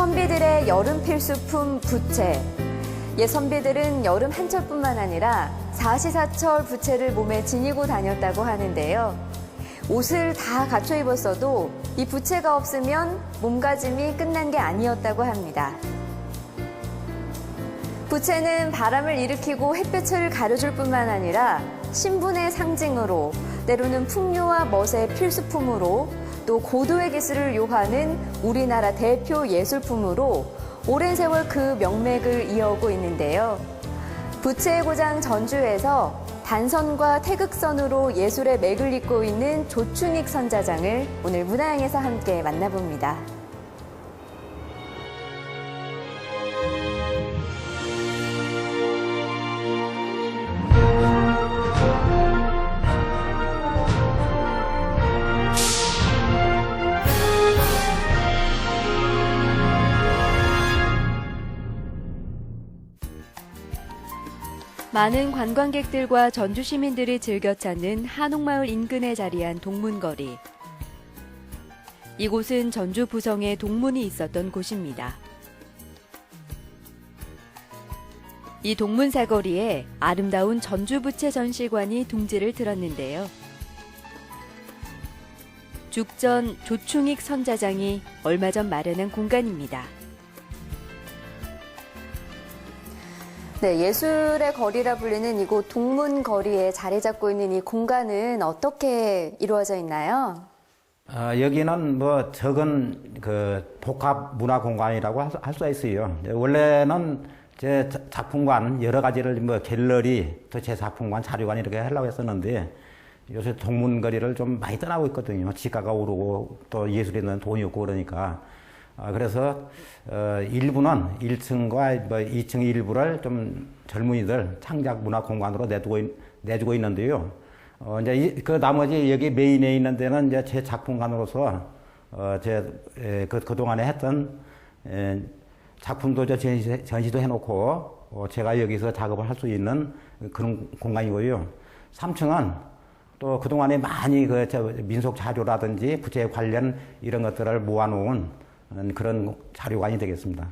선비들의 여름 필수품 부채. 옛 선비들은 여름 한철뿐만 아니라 사시사철 부채를 몸에 지니고 다녔다고 하는데요. 옷을 다 갖춰 입었어도 이 부채가 없으면 몸가짐이 끝난 게 아니었다고 합니다. 부채는 바람을 일으키고 햇볕을 가려줄 뿐만 아니라 신분의 상징으로, 때로는 풍요와 멋의 필수품으로, 또 고도의 기술을 요하는 우리나라 대표 예술품으로 오랜 세월 그 명맥을 이어오고 있는데요. 부채의 고장 전주에서 단선과 태극선으로 예술의 맥을 잇고 있는 조충익 선자장을 오늘 문화향에서 함께 만나봅니다. 많은 관광객들과 전주 시민들이 즐겨 찾는 한옥마을 인근에 자리한 동문거리. 이곳은 전주 부성에 동문이 있었던 곳입니다. 이 동문사거리에 아름다운 전주부채 전시관이 둥지를 들었는데요. 죽전 조충익 선자장이 얼마 전 마련한 공간입니다. 네, 예술의 거리라 불리는 이곳 동문거리에 자리 잡고 있는 이 공간은 어떻게 이루어져 있나요? 여기는 뭐 적은 그 복합 문화 공간이라고 할 수가 있어요. 원래는 제 작품관 여러 가지를 뭐 갤러리, 또 제 작품관, 자료관 이렇게 하려고 했었는데 요새 동문거리를 좀 많이 떠나고 있거든요. 지가가 오르고 또 예술에는 돈이 없고 그러니까. 그래서 일부는 1층과 뭐 2층 일부를 좀 젊은이들 창작 문화 공간으로 내주고 있는데요. 이제 그 나머지 여기 메인에 있는 데는 이제 제 작품관으로서 그동안에 했던 작품도 전시도 해놓고 제가 여기서 작업을 할 수 있는 그런 공간이고요. 3층은 또 그동안에 많이 민속 자료라든지 부채 관련 이런 것들을 모아놓은 그런 자료관이 되겠습니다.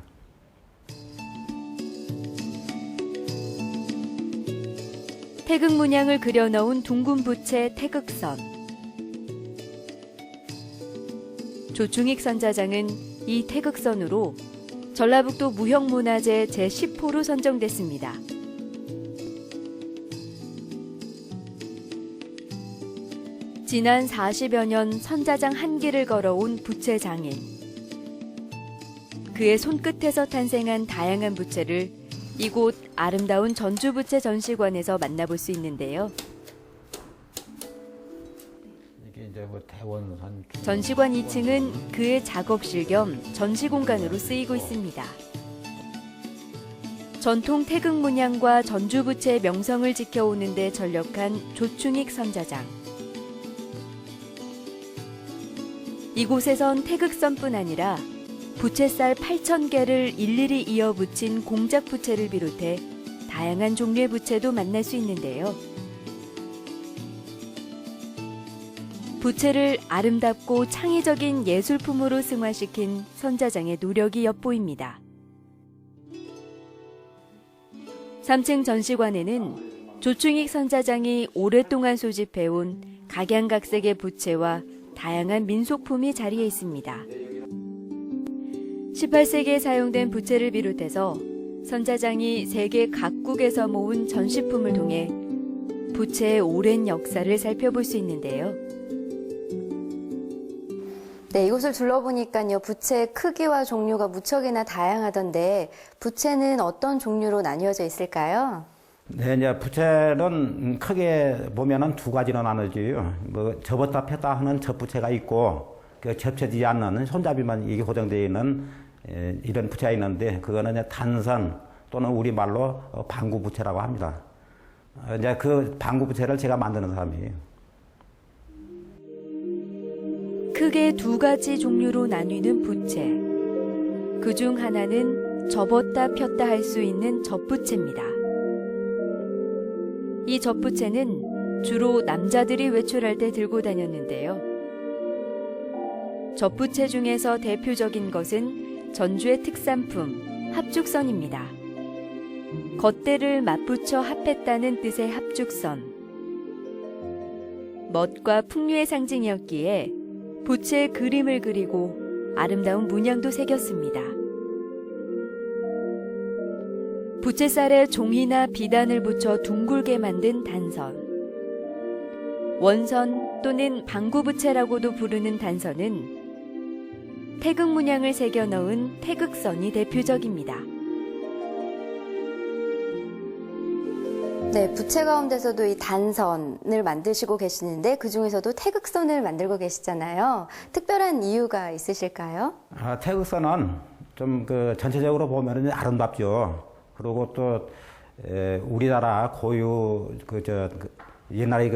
태극 문양을 그려넣은 둥근 부채 태극선. 조충익 선자장은 이 태극선으로 전라북도 무형문화재 제10호로 선정됐습니다. 지난 40여 년 선자장 한 길을 걸어온 부채 장인. 그의 손끝에서 탄생한 다양한 부채를 이곳 아름다운 전주부채 전시관에서 만나볼 수 있는데요. 이게 이제 뭐 대원산 전시관 2층은 그의 작업실 겸 전시 공간으로 쓰이고 있습니다. 전통 태극 문양과 전주부채의 명성을 지켜오는 데 전력한 조충익 선자장. 이곳에선 태극선뿐 아니라 부채살 8,000개를 일일이 이어붙인 공작 부채를 비롯해 다양한 종류의 부채도 만날 수 있는데요. 부채를 아름답고 창의적인 예술품으로 승화시킨 선자장의 노력이 엿보입니다. 3층 전시관에는 조충익 선자장이 오랫동안 소집해온 각양각색의 부채와 다양한 민속품이 자리해 있습니다. 18세기에 사용된 부채를 비롯해서 선자장이 세계 각국에서 모은 전시품을 통해 부채의 오랜 역사를 살펴볼 수 있는데요. 네, 이곳을 둘러보니까요. 부채의 크기와 종류가 무척이나 다양하던데 부채는 어떤 종류로 나뉘어져 있을까요? 네, 이제 부채는 크게 보면은 두 가지로 나눠져요. 뭐 접었다 폈다 하는 접부채가 있고 그 접혀지지 않는 손잡이만 이게 고정되어 있는 이런 부채가 있는데 그거는 이제 단선 또는 우리말로 방구 부채라고 합니다. 이제 그 방구 부채를 제가 만드는 사람이에요. 크게 두 가지 종류로 나뉘는 부채. 그중 하나는 접었다 폈다 할 수 있는 접부채입니다. 이 접부채는 주로 남자들이 외출할 때 들고 다녔는데요. 접부채 중에서 대표적인 것은 전주의 특산품 합죽선입니다. 겉대를 맞붙여 합했다는 뜻의 합죽선. 멋과 풍류의 상징이었기에 부채에 그림을 그리고 아름다운 문양도 새겼습니다. 부채살에 종이나 비단을 붙여 둥글게 만든 단선. 원선 또는 방구부채라고도 부르는 단선은 태극 문양을 새겨 넣은 태극선이 대표적입니다. 네, 부채 가운데서도 이 단선을 만드시고 계시는데 그중에서도 태극선을 만들고 계시잖아요. 특별한 이유가 있으실까요? 태극선은 좀 그 전체적으로 보면은 아름답죠. 그리고 또 우리나라 고유 옛날에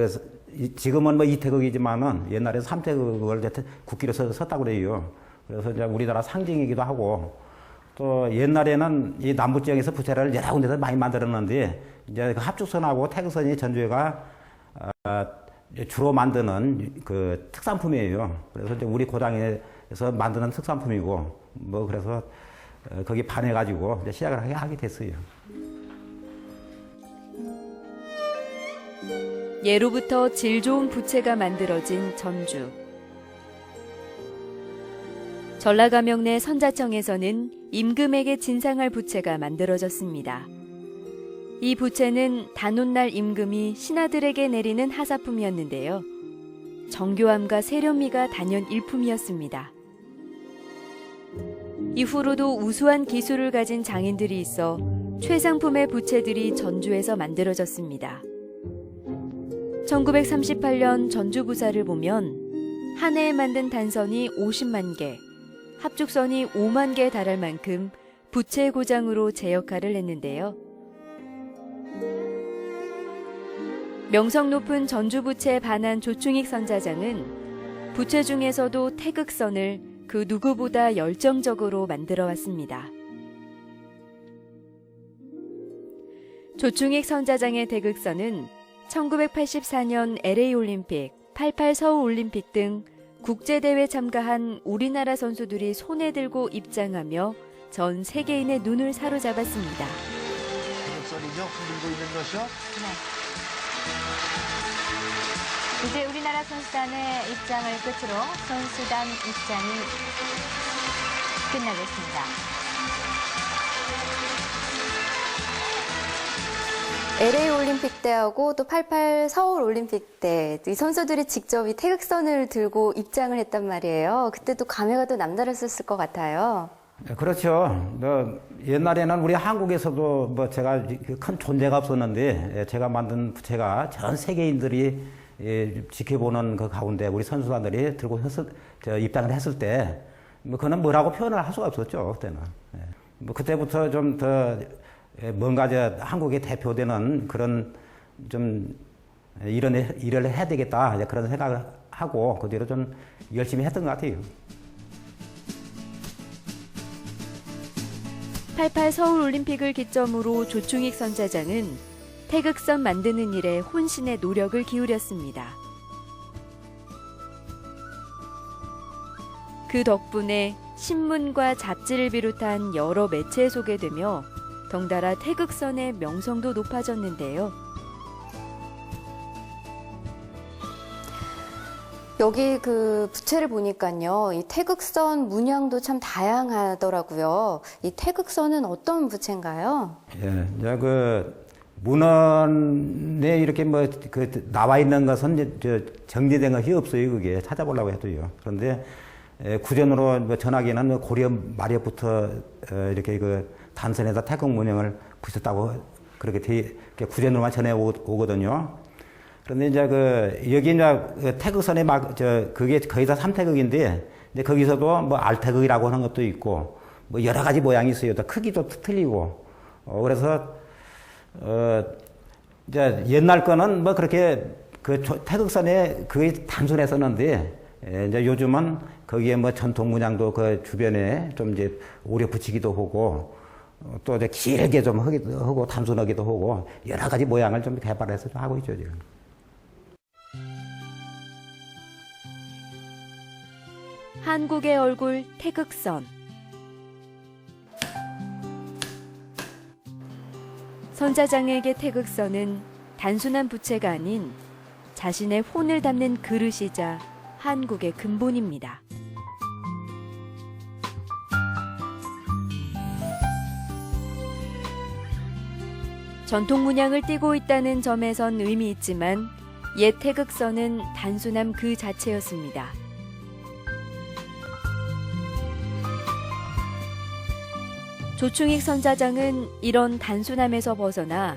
지금은 뭐 이태극이지만은 옛날에 삼태극을 국기로 썼다고 그래요. 그래서 이제 우리나라 상징이기도 하고 또 옛날에는 이 남부 지역에서 부채를 여러 군데서 많이 만들었는데 이제 그 합죽선하고 태극선이 전주에가 주로 만드는 그 특산품이에요. 그래서 이제 우리 고장에서 만드는 특산품이고 뭐 그래서 거기 반해가지고 이제 시작을 하게 됐어요. 예로부터 질 좋은 부채가 만들어진 전주. 전라감영내 선자청에서는 임금에게 진상할 부채가 만들어졌습니다. 이 부채는 단오날 임금이 신하들에게 내리는 하사품이었는데요. 정교함과 세련미가 단연 일품이었습니다. 이후로도 우수한 기술을 가진 장인들이 있어 최상품의 부채들이 전주에서 만들어졌습니다. 1938년 전주부사를 보면 한 해에 만든 단선이 50만 개, 합죽선이 5만 개에 달할 만큼 부채 고장으로 제 역할을 했는데요. 명성 높은 전주부채에 반한 조충익 선자장은 부채 중에서도 태극선을 그 누구보다 열정적으로 만들어 왔습니다. 조충익 선자장의 태극선은 1984년 LA올림픽, 88 서울올림픽 등 국제대회에 참가한 우리나라 선수들이 손에 들고 입장하며 전 세계인의 눈을 사로잡았습니다. 태극선이죠? 흔들고 있는 것이요? 네. 이제 우리나라 선수단의 입장을 끝으로 선수단 입장이 끝나겠습니다. LA 올림픽 때하고 또 88 서울 올림픽 때 이 선수들이 직접 이 태극선을 들고 입장을 했단 말이에요. 그때 또 감회가 또 남다르셨을 것 같아요. 그렇죠. 뭐 옛날에는 우리 한국에서도 뭐 제가 큰 존재가 없었는데 제가 만든 부채가 전 세계인들이 지켜보는 그 가운데 우리 선수단들이 들고 입장을 했을 때 뭐 그는 뭐라고 표현을 할 수가 없었죠 그때는. 뭐 그때부터 좀 더 뭔가 한국에 대표되는 그런 좀 이런 일을 해야 되겠다 그런 생각을 하고 그 뒤로 좀 열심히 했던 것 같아요. 88 서울올림픽을 기점으로 조충익 선자장은 태극선 만드는 일에 혼신의 노력을 기울였습니다. 그 덕분에 신문과 잡지를 비롯한 여러 매체에 소개되며 덩달아 태극선의 명성도 높아졌는데요. 여기 그 부채를 보니까요, 이 태극선 문양도 참 다양하더라고요. 이 태극선은 어떤 부채인가요? 예, 이제 그 문헌에 이렇게 뭐 그 나와 있는 것은 정리된 것이 없어요. 그게 찾아보려고 해도요. 그런데 구전으로 뭐 전하기에는 고려 말엽부터 이렇게 그 단선에다 태극 문양을 붙였다고 그렇게 구전으로만 전해 오거든요. 그런데 이제 여기 이제 태극선에 그게 거의 다 삼태극인데, 이제 거기서도 뭐 알태극이라고 하는 것도 있고, 뭐 여러 가지 모양이 있어요. 또 크기도 틀리고. 그래서, 이제 옛날 거는 뭐 그렇게 태극선에 그게 단순했었는데, 이제 요즘은 거기에 뭐 전통 문양도 그 주변에 좀 이제 오려 붙이기도 하고, 또 이제 길게 좀 하기도 하고, 단순하기도 하고, 여러 가지 모양을 좀 개발해서 좀 하고 있죠, 지금. 한국의 얼굴 태극선. 선사장에게 태극선은 단순한 부채가 아닌 자신의 혼을 담는 그릇이자 한국의 근본입니다. 전통 문양을 띠고 있다는 점에선 의미 있지만 옛 태극선은 단순함 그 자체였습니다. 조충익 선사장은 이런 단순함에서 벗어나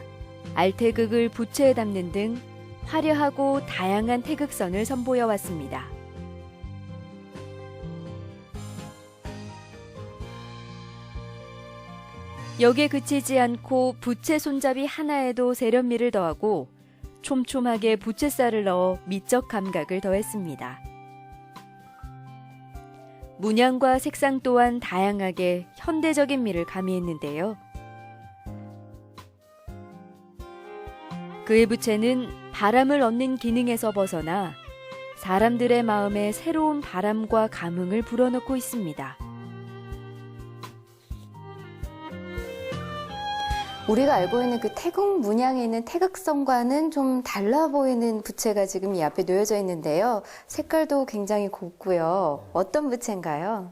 알태극을 부채에 담는 등 화려하고 다양한 태극선을 선보여 왔습니다. 여기에 그치지 않고 부채 손잡이 하나에도 세련미를 더하고 촘촘하게 부채살을 넣어 미적 감각을 더했습니다. 문양과 색상 또한 다양하게 현대적인 미를 가미했는데요. 그의 부채는 바람을 얻는 기능에서 벗어나 사람들의 마음에 새로운 바람과 감흥을 불어넣고 있습니다. 우리가 알고 있는 그 태국 문양에 있는 태극선과는 좀 달라 보이는 부채가 지금 이 앞에 놓여져 있는데요. 색깔도 굉장히 곱고요. 어떤 부채인가요?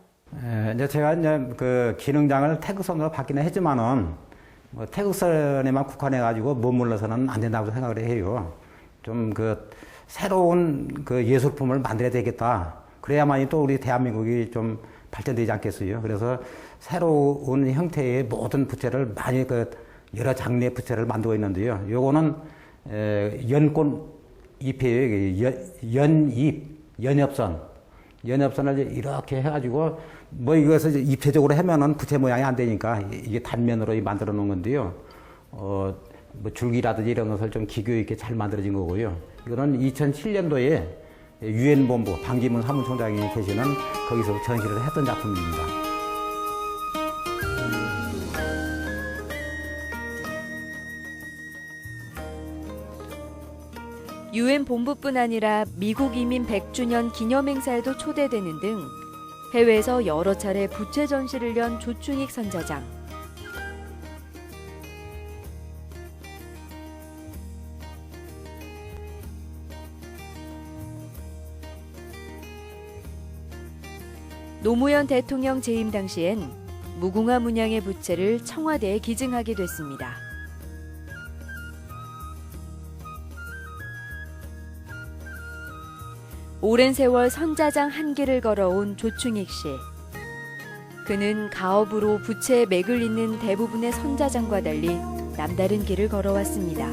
이제 제가 이제 그 기능장을 태극선으로 바뀌는 했지만은 뭐 태극선에만 국한해가지고 머물러서는 안 된다고 생각을 해요. 좀 그 새로운 그 예술품을 만들어야 되겠다. 그래야만이 또 우리 대한민국이 좀 발전되지 않겠어요. 그래서 새로운 형태의 모든 부채를 많이 여러 장르의 부채를 만들고 있는데요. 요거는 연꽃 잎이에요. 연엽선을 이렇게 해가지고 뭐 이것을 입체적으로 하면은 부채 모양이 안 되니까 이게 단면으로 만들어 놓은 건데요. 뭐 줄기라든지 이런 것을 좀 기교 있게 잘 만들어진 거고요. 이거는 2007년도에 유엔 본부 반기문 사무총장이 계시는 거기서 전시를 했던 작품입니다. 유엔 본부뿐 아니라 미국 이민 100주년 기념행사에도 초대되는 등 해외에서 여러 차례 부채 전시를 연 조충익 선사장. 노무현 대통령 재임 당시엔 무궁화 문양의 부채를 청와대에 기증하게 됐습니다. 오랜 세월 선자장 한 길을 걸어온 조충익 씨. 그는 가업으로 부채에 맥을 잇는 대부분의 선자장과 달리 남다른 길을 걸어왔습니다.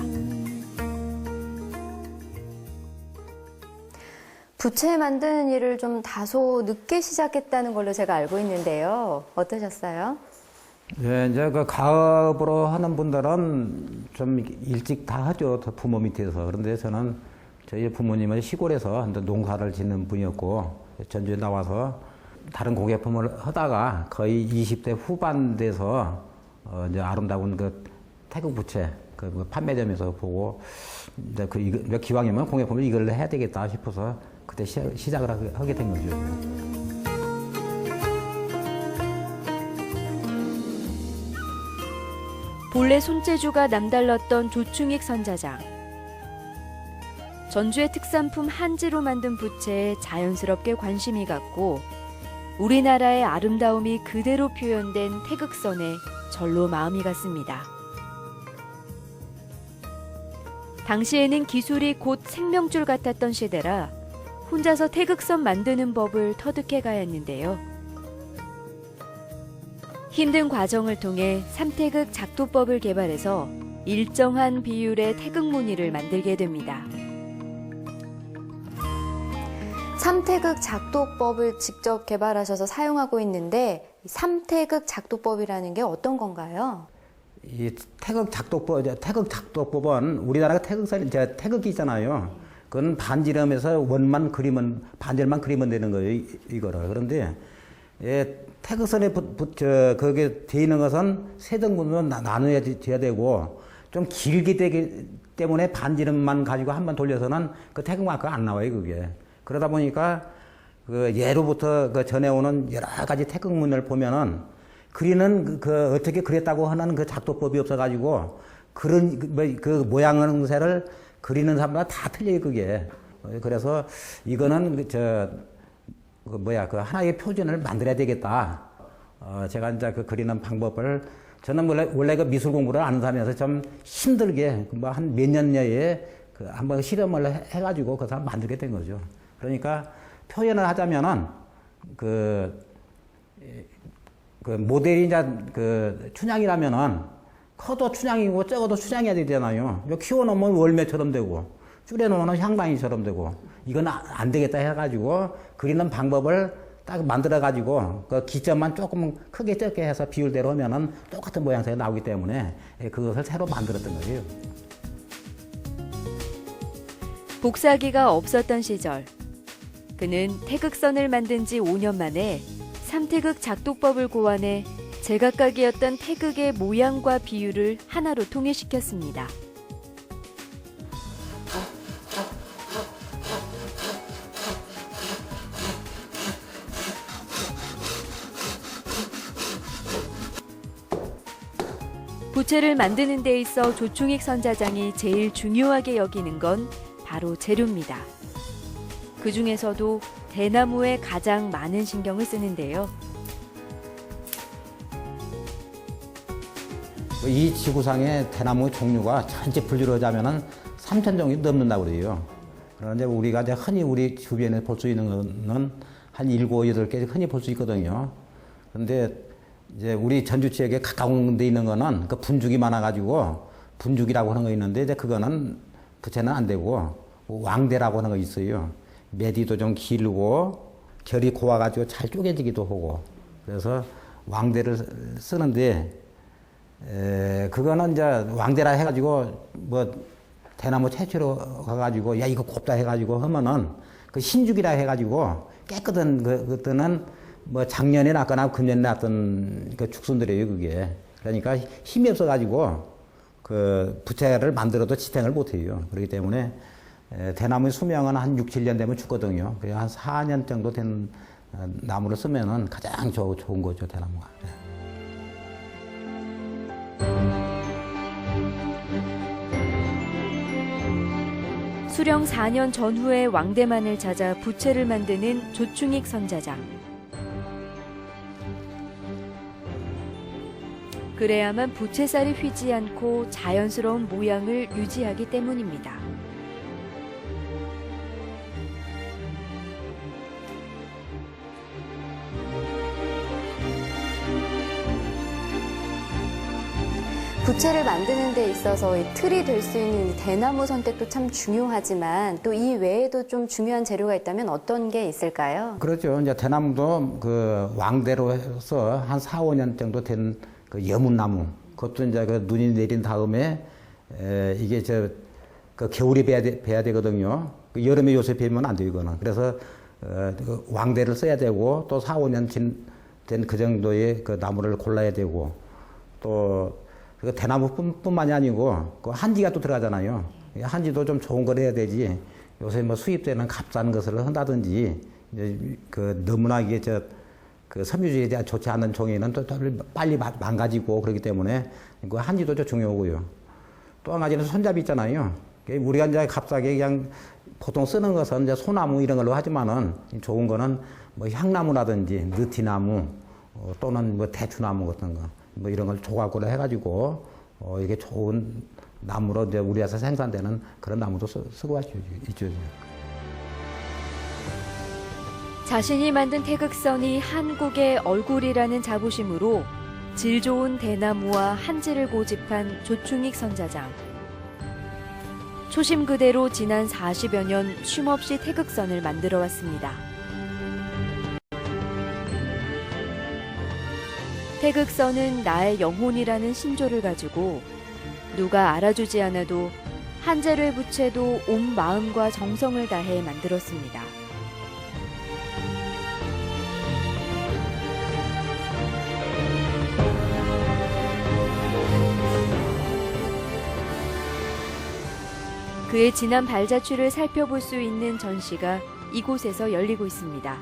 부채 만드는 일을 좀 다소 늦게 시작했다는 걸로 제가 알고 있는데요. 어떠셨어요? 예, 이제 그 가업으로 하는 분들은 좀 일찍 다 하죠. 부모 밑에서. 그런데 저는 저희 부모님은 시골에서 농사를 짓는 분이었고 전주에 나와서 다른 공예품을 하다가 거의 20대 후반 돼서 이제 아름다운 그 태국 부채 그 판매점에서 보고 이제 이거 기왕이면 공예품을 이걸로 해야 되겠다 싶어서 그때 시작을 하게 된 거죠. 본래 손재주가 남달랐던 조충익 선자장. 전주의 특산품 한지로 만든 부채에 자연스럽게 관심이 갔고 우리나라의 아름다움이 그대로 표현된 태극선에 절로 마음이 갔습니다. 당시에는 기술이 곧 생명줄 같았던 시대라 혼자서 태극선 만드는 법을 터득해 가야 했는데요. 힘든 과정을 통해 삼태극 작도법을 개발해서 일정한 비율의 태극 무늬를 만들게 됩니다. 삼태극 작도법을 직접 개발하셔서 사용하고 있는데 삼태극 작도법이라는 게 어떤 건가요? 이 태극 작도법은 우리나라가 태극이 있잖아요. 그건 반지름에서 반절만 그리면 되는 거예요. 이거를. 그런데 태극선에 거기에 돼 있는 것은 세 등분으로 나눠야 되고 좀 길게 되기 때문에 반지름만 가지고 한번 돌려서는 그 태극 마크가 안 나와요. 그게. 그러다 보니까 그 예로부터 그 전해오는 여러 가지 태극문을 보면은 그리는 그 어떻게 그렸다고 하는 그 작도법이 없어가지고 그런 그 모양 형태를 그리는 사람마다 다 틀려요 그게. 그래서 이거는 그 하나의 표준을 만들어야 되겠다. 제가 이제 그 그리는 방법을 저는 원래 그 미술 공부를 아는 사람이라서 좀 힘들게 뭐 한 몇 년여에 그 한번 실험을 해가지고 그 사람 만들게 된 거죠. 그러니까 표현을 하자면은 그 모델이 이제 그 춘향이라면은 커도 춘향이고 적어도 춘향이어야 되잖아요. 키워놓으면 월매처럼 되고 줄여놓으면 향방이처럼 되고 이건 안 되겠다 해가지고 그리는 방법을 딱 만들어가지고 그 기점만 조금 크게 적게 해서 비율대로 하면은 똑같은 모양새가 나오기 때문에 그것을 새로 만들었던 거예요. 복사기가 없었던 시절, 그는 태극선을 만든 지 5년 만에 삼태극 작도법을 고안해 제각각이었던 태극의 모양과 비율을 하나로 통일시켰습니다. 부채를 만드는 데 있어 조충익 선자장이 제일 중요하게 여기는 건 바로 재료입니다. 그 중에서도 대나무에 가장 많은 신경을 쓰는데요. 이 지구상의 대나무 종류가 전체 분류하자면은 3,000 종이 넘는다고 그래요. 그런데 우리가 이제 흔히 우리 주변에 볼 수 있는 거는 한 7, 8개 흔히 볼 수 있거든요. 그런데 이제 우리 전주 지역에 가까운 데 있는 거는 그 분죽이 많아가지고 분죽이라고 하는 거 있는데 이제 그거는 부채는 안 되고 왕대라고 하는 거 있어요. 매디도 좀 길고 결이 고와가지고 잘 쪼개지기도 하고 그래서 왕대를 쓰는데 그거는 이제 왕대라 해가지고 뭐 대나무 채취로 가가지고 야 이거 곱다 해가지고 하면은 그 신죽이라 해가지고 깨끗한 그때는 뭐 작년에 났거나 금년에 났던 그 죽순들이에요 그게. 그러니까 힘이 없어가지고 그 부채를 만들어도 지탱을 못해요. 그렇기 때문에 대나무의 수명은 한 6, 7년 되면 죽거든요. 그래서 한 4년 정도 된 나무를 쓰면은 가장 좋은 거죠 대나무가. 수령 4년 전후에 왕대만을 찾아 부채를 만드는 조충익 선자장. 그래야만 부채살이 휘지 않고 자연스러운 모양을 유지하기 때문입니다. 부채를 만드는 데 있어서 이 틀이 될 수 있는 이 대나무 선택도 참 중요하지만 또 이 외에도 좀 중요한 재료가 있다면 어떤 게 있을까요? 그렇죠. 이제 대나무도 그 왕대로 해서 한 4, 5년 정도 된 그 여문나무. 그것도 이제 그 눈이 내린 다음에 이게 그 겨울에 베야 되거든요. 그 여름에 요새 베면 안 돼요, 이거는. 그래서 그 왕대를 써야 되고 또 4, 5년 된 그 정도의 그 나무를 골라야 되고 또 그 대나무뿐만이 아니고 그 한지가 또 들어가잖아요. 한지도 좀 좋은 걸 해야 되지. 요새 뭐 수입되는 값싼 것을 한다든지 그 너무나 이게 그 섬유질에 대한 좋지 않은 종이는 또 빨리 망가지고 그렇기 때문에 그 한지도 좀 중요하고요. 또 한 가지는 손잡이 있잖아요. 우리가 이제 값싸게 그냥 보통 쓰는 것은 이제 소나무 이런 걸로 하지만은 좋은 거는 뭐 향나무라든지 느티나무 또는 뭐 대추나무 같은 거 뭐 이런 걸 조각으로 해가지고 이게 좋은 나무로 이제 우리에서 생산되는 그런 나무도 쓰고 있죠. 자신이 만든 태극선이 한국의 얼굴이라는 자부심으로 질 좋은 대나무와 한지를 고집한 조충익 선자장. 초심 그대로 지난 40여 년 쉼없이 태극선을 만들어 왔습니다. 태극선은 나의 영혼이라는 신조를 가지고 누가 알아주지 않아도 한 재료의 부채도 온 마음과 정성을 다해 만들었습니다. 그의 진한 발자취를 살펴볼 수 있는 전시가 이곳에서 열리고 있습니다.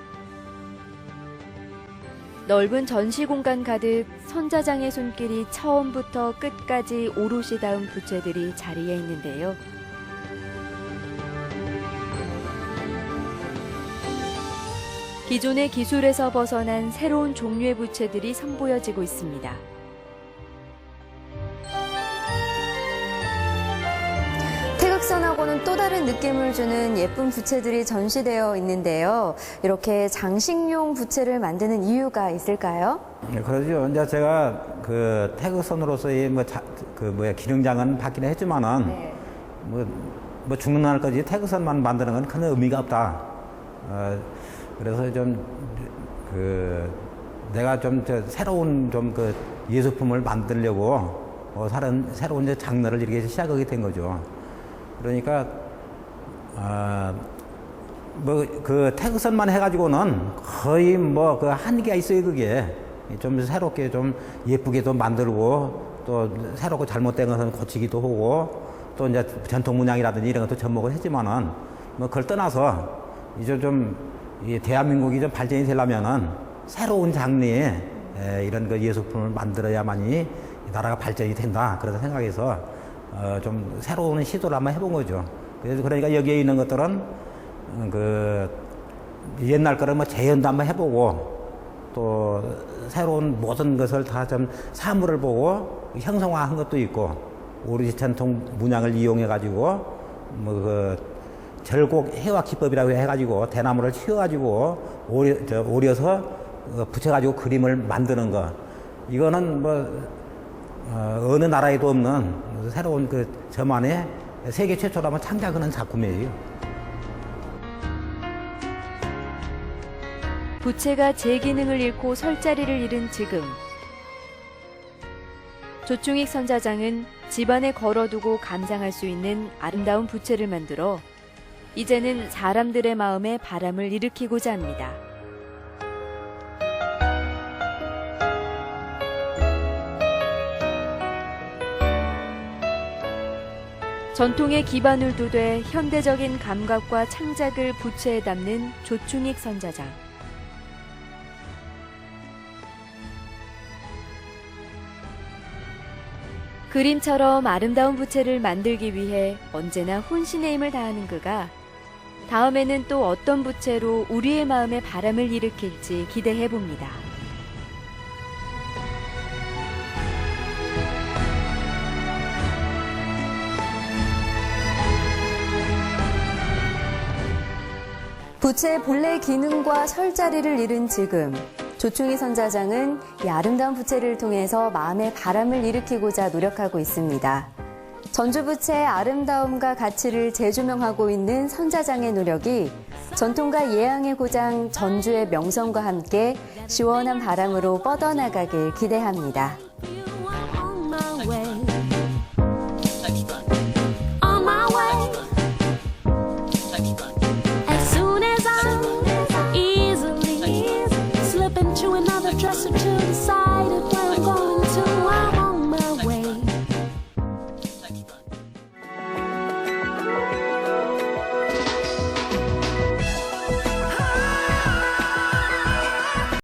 넓은 전시 공간 가득 선자장의 손길이 처음부터 끝까지 오롯이 닿은 부채들이 자리에 있는데요. 기존의 기술에서 벗어난 새로운 종류의 부채들이 선보여지고 있습니다. 태극선하고는 또 다른 느낌을 주는 예쁜 부채들이 전시되어 있는데요. 이렇게 장식용 부채를 만드는 이유가 있을까요? 네, 그러죠. 이제 제가 그 태극선으로서의 기능장은 받기는 했지만은 네. 뭐 죽는 날까지 태극선만 만드는 건 큰 의미가 없다. 그래서 내가 새로운 예술품을 만들려고 새로운 이제 장르를 이렇게 시작하게 된 거죠. 그러니까 태극선만 해가지고는 거의 그 한계가 있어요. 그게 좀 새롭게 좀 예쁘게도 만들고 또 새롭고 잘못된 것은 고치기도 하고 또 이제 전통 문양이라든지 이런 것도 접목을 했지만은 그걸 떠나서 이제 이 대한민국이 좀 발전이 되려면은 새로운 장르의 이런 예술품을 만들어야만이 이 나라가 발전이 된다. 그런 생각해서 좀 새로운 시도를 한번 해본 거죠. 그래서 그러니까 여기에 있는 것들은 옛날 거를 재현도 한번 해보고 또 새로운 모든 것을 다 좀 사물을 보고 형성화한 것도 있고 우리 전통 문양을 이용해 가지고 절곡 해와 기법이라고 해가지고 대나무를 씌워가지고 오려서 붙여가지고 그림을 만드는 거. 이거는 어느 나라에도 없는 새로운 저만의 세계 최초로 한번 창작하는 작품이에요. 부채가 제 기능을 잃고 설 자리를 잃은 지금. 조충익 선자장은 집안에 걸어두고 감상할 수 있는 아름다운 부채를 만들어 이제는 사람들의 마음에 바람을 일으키고자 합니다. 전통의 기반을 두되 현대적인 감각과 창작을 부채에 담는 조충익 선자장. 그림처럼 아름다운 부채를 만들기 위해 언제나 혼신의 힘을 다하는 그가 다음에는 또 어떤 부채로 우리의 마음에 바람을 일으킬지 기대해 봅니다. 부채의 본래 기능과 설 자리를 잃은 지금. 조충익 선자장은 이 아름다운 부채를 통해서 마음의 바람을 일으키고자 노력하고 있습니다. 전주 부채의 아름다움과 가치를 재조명하고 있는 선자장의 노력이 전통과 예향의 고장 전주의 명성과 함께 시원한 바람으로 뻗어나가길 기대합니다. Dresser to the side of where I'm going.